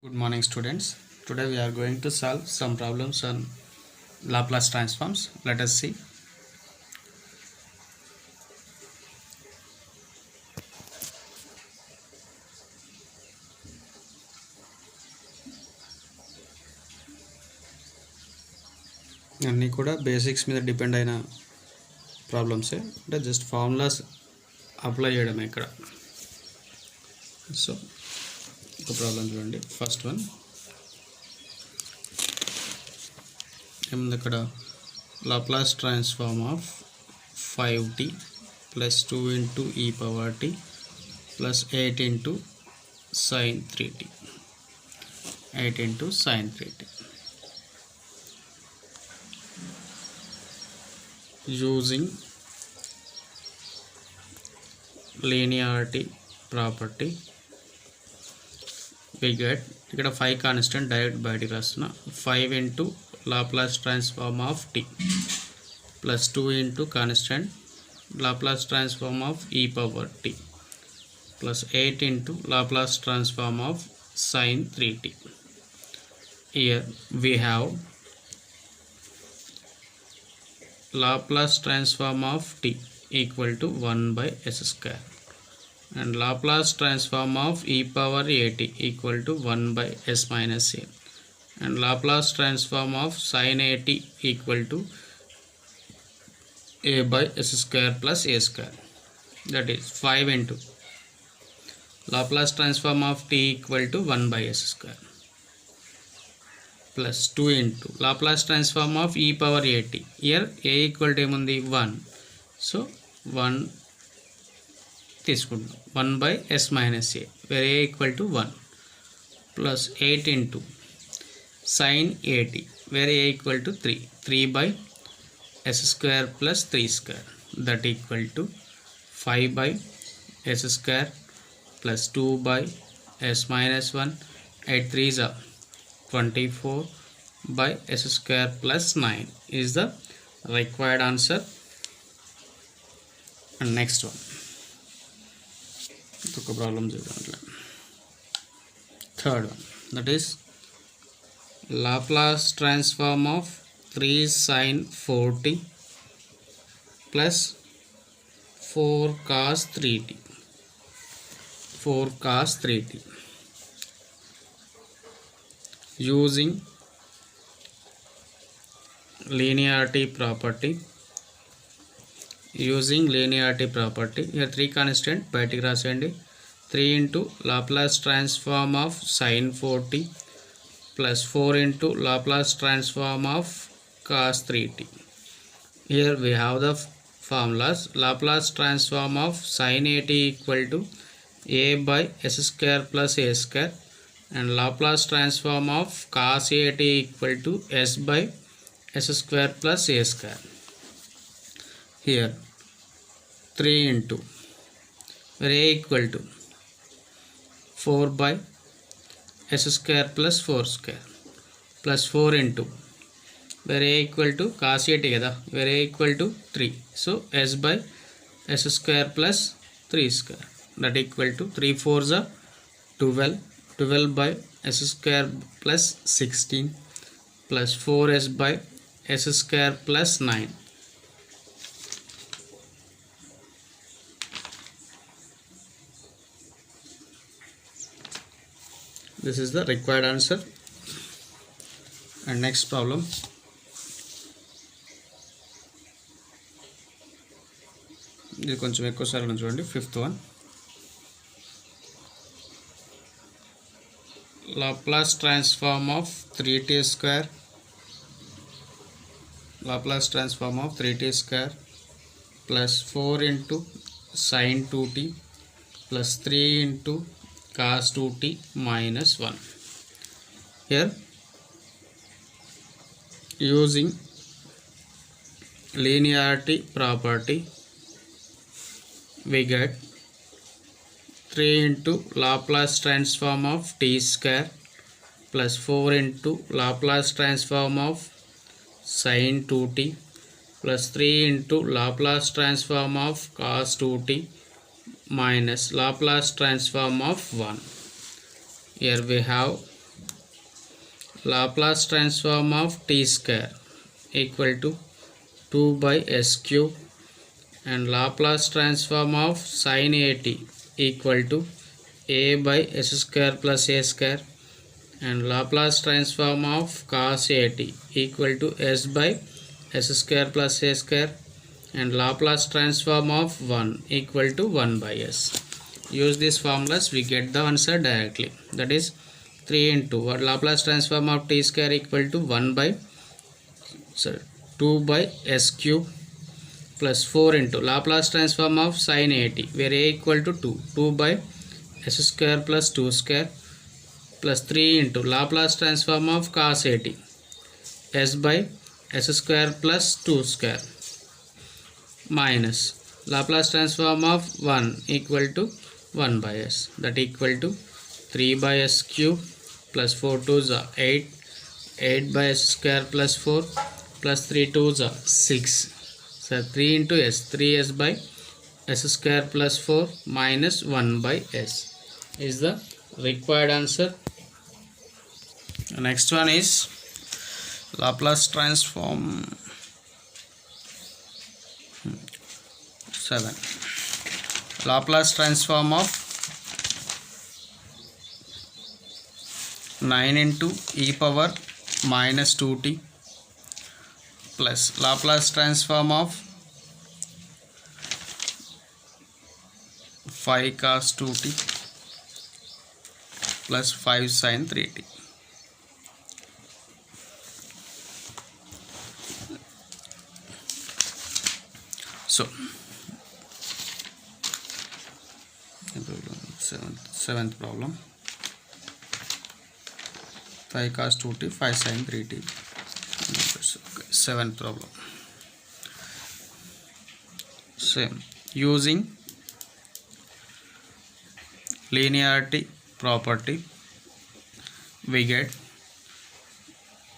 Good morning, students. Today we are going to solve some problems on Laplace transforms. Let us see. అన్నీ కూడా basics మీద depend అయిన ప్రాబ్లమ్సే, అంటే just formulas apply చేయడమే ఇక్కడ. So ఒక ప్రాబ్లం చూడండి. ఫస్ట్ వన్ ఏముంది అక్కడ, Laplace transform of 5t plus 2 into e power t plus 8 into sine 3t 8 into sine 3t using linearity property we get ఇక్కడ 5 కాన్స్టెంట్ డైరెక్ట్ బయటికి రాస్తున్నా. 5 into Laplace transform of t plus 2 into constant Laplace transform of e power t plus 8 into Laplace transform of sine 3t. Here we have Laplace transform of t equal to 1 by s square and Laplace transform of e power at equal to 1 by s minus a and Laplace transform of sin at equal to a by s square plus a square. That is 5 into Laplace transform of t equal to 1 by s square plus 2 into Laplace transform of e power at. Here a equal to ఏముంది 1, so 1 తీసుకుంటాం 1 by s minus a where a equal to 1 plus 8 into sin at where a equal to 3 by s square plus 3 square that equal to 5 by s square plus 2 by s minus 1. 8 3s are 24 by s square plus 9 is the required answer. And next one, ఒక problem చూద్దాం. Third one, that is Laplace transform of 3 sin 4t plus 4 cos 3t 4 cos 3t using linearity property. Here 3 constant బయటికి రాసేయండి. 3 into Laplace transform of sin 4t plus 4 into Laplace transform of cos 3t. Here we have the formulas. Laplace transform of sin at equal to a by s square plus a square and Laplace transform of cos at equal to s by s square plus a square. Here 3 into where a equal to 4 by s square plus 4 square plus 4 into where a equal to cos at కదా where a equal to 3, so s by s square plus 3 square that equal to 3 4s are 12 by s square plus 16 plus 4s by s square plus 9. This is the required answer. And next problem, ఇది కొంచెం ఎక్కువ సార్లు చూడండి. Fifth one, Laplace transform of 3t square plus 4 into sin 2t plus 3 into cos 2t minus 1. Here using linearity property we get 3 into Laplace transform of t square plus 4 into Laplace transform of sin 2t plus 3 into Laplace transform of cos 2t minus Laplace transform of 1. Here we have Laplace transform of t square equal to 2 by s cube, and Laplace transform of sin at equal to a by s square plus a square, and Laplace transform of cos at equal to s by s square plus a square, and Laplace transform of 1 equal to 1 by s. Use these formulas, we get the answer directly. That is 3 into what Laplace transform of t square equal to 2 by s cube plus 4 into Laplace transform of sin at, where a equal to 2 by s square plus 2 square, plus 3 into Laplace transform of cos at, s by s square plus 2 square, minus Laplace transform of 1 equal to 1 by s, that equal to 3 by s cube plus 4 2s are 8 by s square plus 4 plus 3 2s are 6. So 3 into s, 3s by s square plus 4 minus 1 by s is the required answer. The next one is Laplace transform 7. Laplace transform of 9 into e power minus 2t plus Laplace transform of 5 cos 2t plus 5 sin 3t. So seventh problem, 5 cos 2t 5 sin 3t. Seventh problem, same, using linearity property we get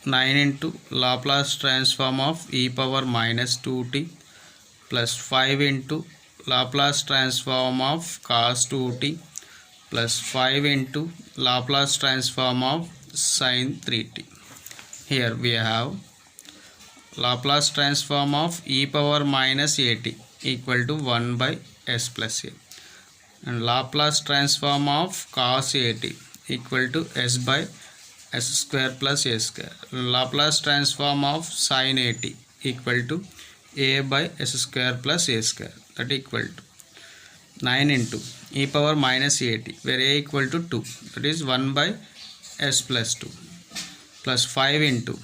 9 into Laplace transform of e power minus 2t plus 5 into Laplace transform of cos 2t plus 5 into Laplace transform of sin 3t. Here we have Laplace transform of e power minus at equal to 1 by s plus a, and Laplace transform of cos at equal to s by s square plus a square. Laplace transform of sin at equal to a by s square plus a square, that equal to 9 into e power minus at, where a equal to 2, that is 1 by s plus 2, plus 5 into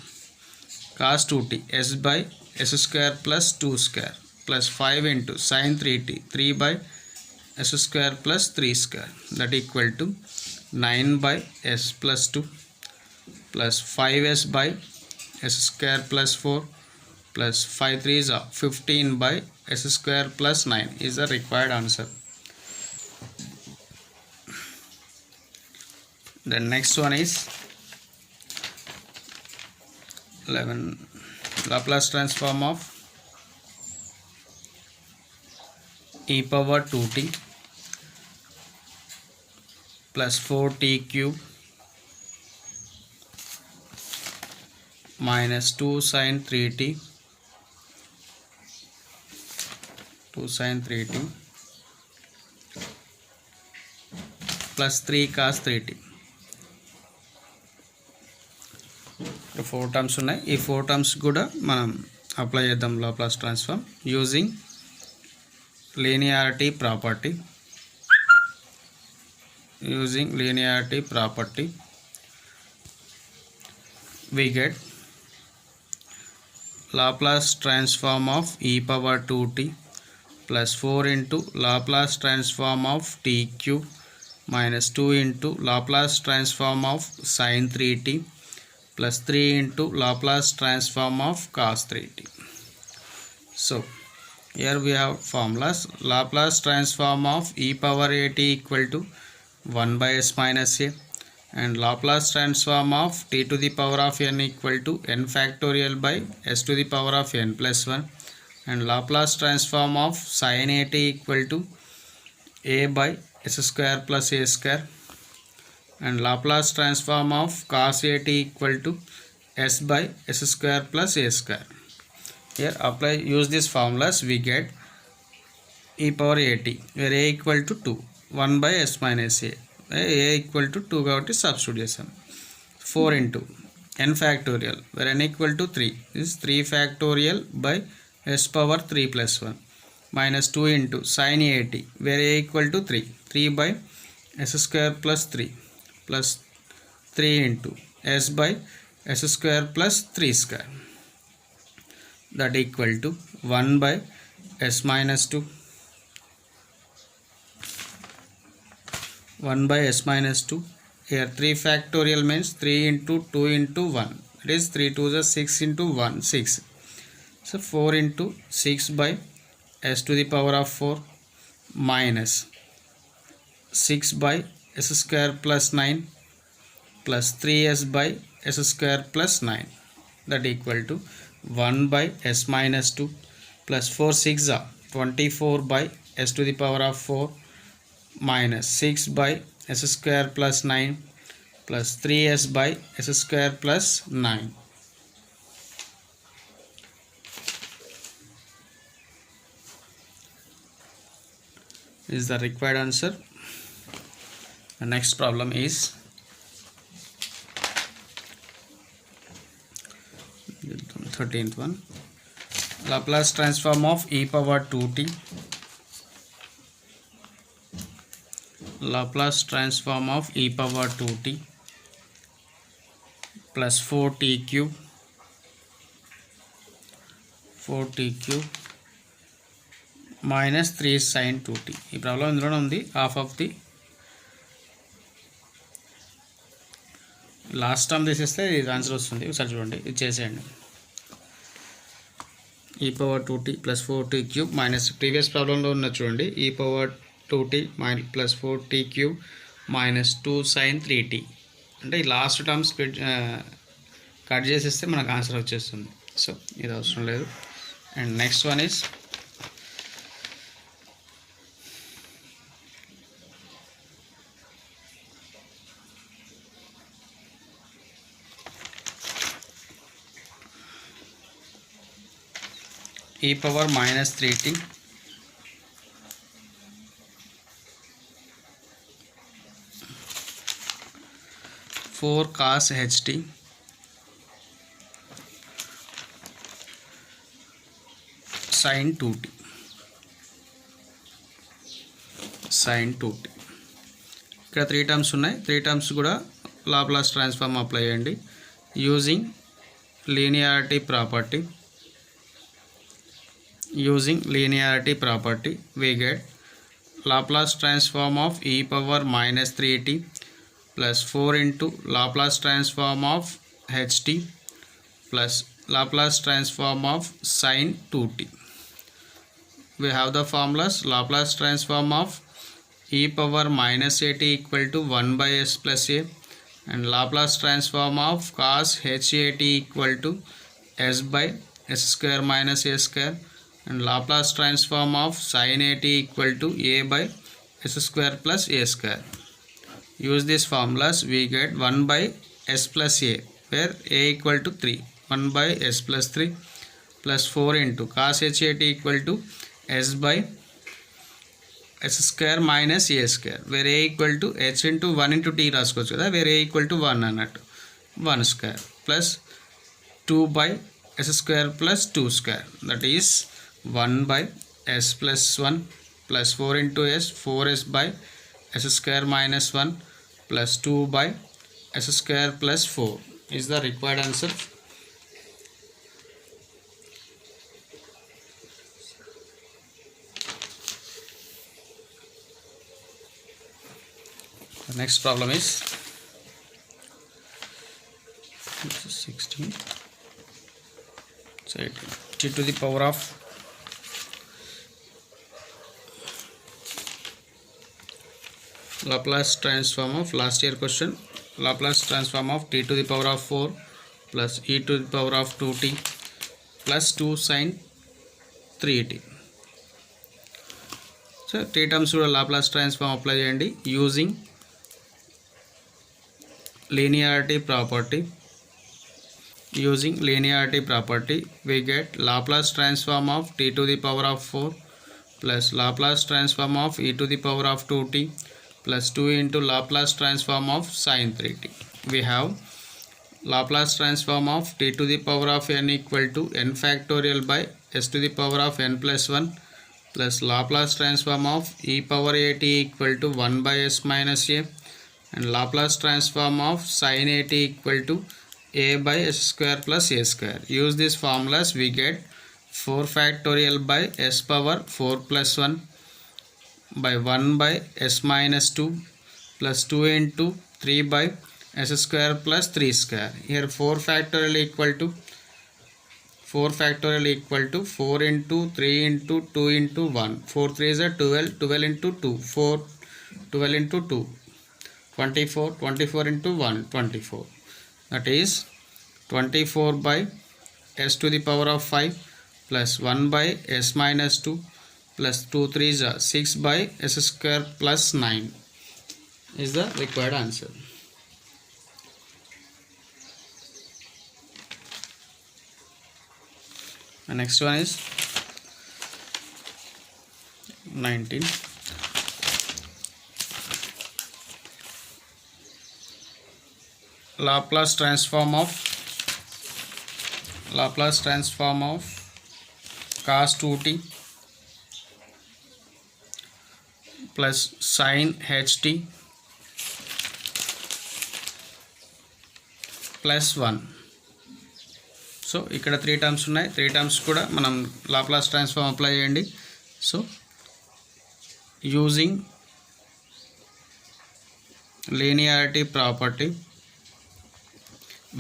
cos 2t s by s square plus 2 square, plus 5 into sin 3t 3 by s square plus 3 square, that equal to 9 by s plus 2 plus 5s by s square plus 4 plus 5 3s are 15 by s square plus 9 is the required answer. The next one is 11. Laplace transform of e power 2t plus 4t cube minus 2 sin 3t plus 3 cos 3t. 4 terms ఉన్నాయి. ఈ 4 terms కూడా మనం apply చేద్దాం Laplace transform using linearity property. Using linearity property we get Laplace transform of e power 2t plus 4 into Laplace transform of t cube minus 2 into Laplace transform of sin 3t plus 3 into Laplace transform of cos 3t. So here we have formulas. Laplace transform of e power at equal to 1 by s minus a, and Laplace transform of t to the power of n equal to n factorial by s to the power of n plus 1, and Laplace transform of sin at equal to a by s square plus a square, and Laplace transform of cos at equal to s by s square plus a square. Here use these formulas, we get e power at where a equal to 2, 1 by s minus a equal to 2 కాబట్టి substitute చేసాం. 4 into n factorial where n equal to 3 is 3 factorial by s power 3 plus 1 minus 2 into sin at where a equal to 3 by s square plus 3 plus 3 into s by s square plus 3 square, that equal to 1 by s minus 2, 1 by s minus 2. Here 3 factorial means 3 into 2 into 1, that is 3 2 is 6 into 1 6. So 4 into 6 by s to the power of 4 minus 6 by s square plus 9 plus 3s by s square plus 9, that equal to 1 by s minus 2 plus 4 6 are 24 by s to the power of 4 minus 6 by s square plus 9 plus 3s by s square plus 9. Is the required answer. The next problem is the 13th one. Laplace transform of e power 2t. Laplace transform of e power 2t plus 4t cube minus 3 sin 2t. ఈ problem ఇందులోనే ఉంది. Half of the last term తీసేస్తే ఇది answer వస్తుంది. ఒకసారి చూడండి, ఇది చేసేయండి. ఈ power 2t plus 4t cube minus previous ప్రాబ్లంలో ఉన్న చూడండి, ఈ power 2t plus 4t cube minus 2 sin 3t. అంటే ఈ లాస్ట్ టర్మ్ స్ప్లిట్ కట్ చేసేస్తే మనకు ఆన్సర్ వచ్చేస్తుంది. సో ఇది అవసరం లేదు. And next one is e power minus 3t (4 cos ht) sin 2t. ఇక్కడ 3 టర్మ్స్ ఉన్నాయి. 3 టర్మ్స్ కూడా లాప్లాస్ ట్రాన్స్ఫార్మ్ అప్లై చేయండి. Using linearity property we get Laplace transform of e power minus 3t plus 4 into Laplace transform of ht plus Laplace transform of sin 2t. We have the formulas. Laplace transform of e power minus at equal to 1 by s plus a and Laplace transform of cos hat equal to s by s square minus a square and Laplace transform of sin at equal to a by s square plus a square. Use these formulas, we get 1 by s plus a where a equal to 3, 1 by s plus 3 plus 4 into cos h at equal to s by s square minus a square where a equal to h into 1 into t రాసుకోవచ్చు కదా, where a equal to 1 అన్నట్టు 1 square plus 2 by s square plus 2 square, that is 1 by s plus 1 plus 4 into s 4s by s square minus 1 plus 2 by s square plus 4 is the required answer. The next problem is 16 so t to the power of Laplace transform of last year question, Laplace transform of t to the power of 4 plus e to the power of 2t plus 2 sin 3t. So 3 terms కూడా Laplace transform apply చేయండి using linearity property. Using linearity property, we get Laplace transform of t to the power of 4 plus Laplace transform of e to the power of 2t plus 2 into Laplace transform of sin 3t. We have Laplace transform of t to the power of n equal to n factorial by s to the power of n plus 1 plus Laplace transform of e power at equal to 1 by s minus a, and Laplace transform of sin at equal to a by s square plus a square. Use these formulas, we get 4 factorial by s power 4 plus 1 by 1 by s minus 2 plus 2 into 3 by s square plus 3 square. Here 4 factorial equal to 4 into 3 into 2 into 1. 4 3 is a 12, 12 into 2, 4, 12 into 2, 24, 24 into 1, 24. That is 24 by s to the power of 5 plus 1 by s minus 2 plus 2 3 is 6 by s square plus 9 is the required answer. The next one is 19. Laplace transform of cos 2t plus sin ht plus 1. So ఇక్కడ 3 terms ఉన్నాయి. 3 terms కూడా మనం Laplace transform apply చేయండి. So using linearity property,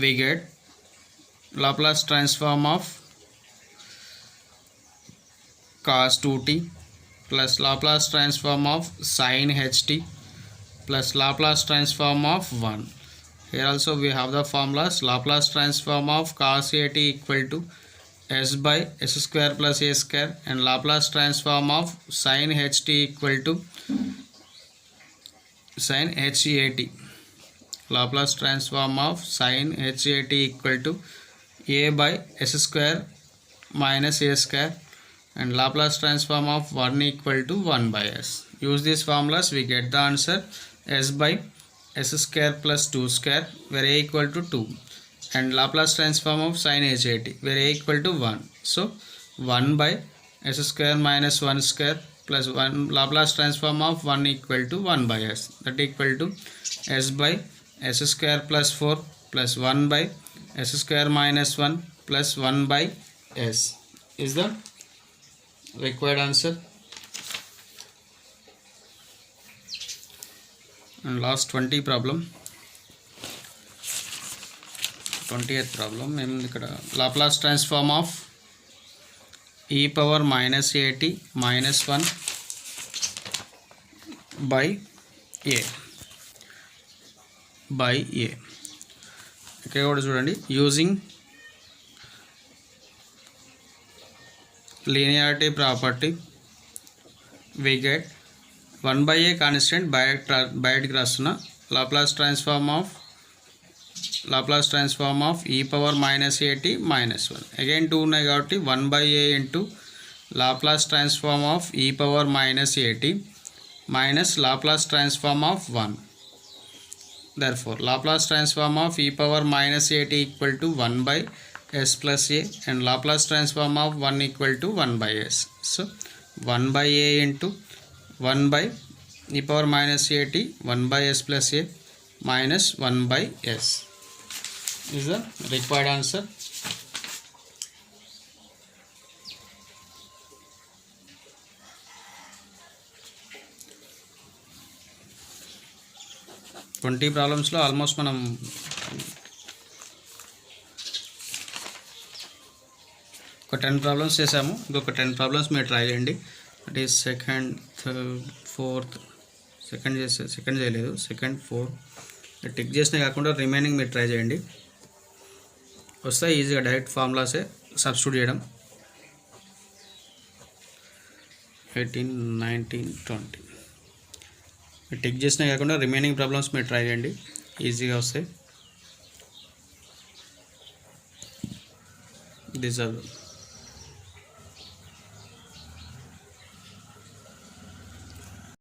we get Laplace transform of cos 2t plus Laplace transform of sin ht plus Laplace transform of 1. Here also we have the formulas. Laplace transform of cos at equal to s by s square plus a square, and Laplace transform of sin ht equal to sin hat. Laplace transform of sin hat equal to a by s square minus a square, and Laplace transform of 1 equal to 1 by s. Use these formulas, we get the answer s by s square plus 2 square where a equal to 2, and Laplace transform of sin hat where a equal to 1. So 1 by s square minus 1 square plus 1 Laplace transform of 1 equal to 1 by s, that equal to s by s square plus 4 plus 1 by s square minus 1 plus 1 by s is the required answer. And last 20th problem, 20th problem మేము ఇక్కడ Laplace transform of e power minus at minus 1 by a ఇక్కడ కూడా చూడండి. Using linearity property, we get 1 by a constant బయటకు రాస్తున్న Laplace transform of e power minus at minus 1. Again 2 ఉన్నాయి కాబట్టి 1 by a into Laplace transform of e power minus at minus Laplace transform of 1. Therefore Laplace transform of e power minus at equal to 1 by s plus a, and Laplace transform of 1 equal to 1 by s. So 1 by a into 1 by e power minus at 1 by s plus a minus 1 by s is the required answer. Twenty ప్రాబ్లమ్స్లో almost మనం ఒక 10 problems చేసాము. ఇంకొక 10 problems మీరు try చేయండి. అంటే second, third, fourth, second చేయలేదు, second, fourth tick చేసినా కాకుండా రిమైనింగ్ మీరు ట్రై చేయండి. వస్తాయి ఈజీగా, డైరెక్ట్ ఫార్ములాసే సబ్స్టిట్యూట్ చేయడం. 18, 19, 20 టిక్ చేసినా కాకుండా రిమైనింగ్ ప్రాబ్లమ్స్ మీరు ట్రై చేయండి. ఈజీగా వస్తాయి. This are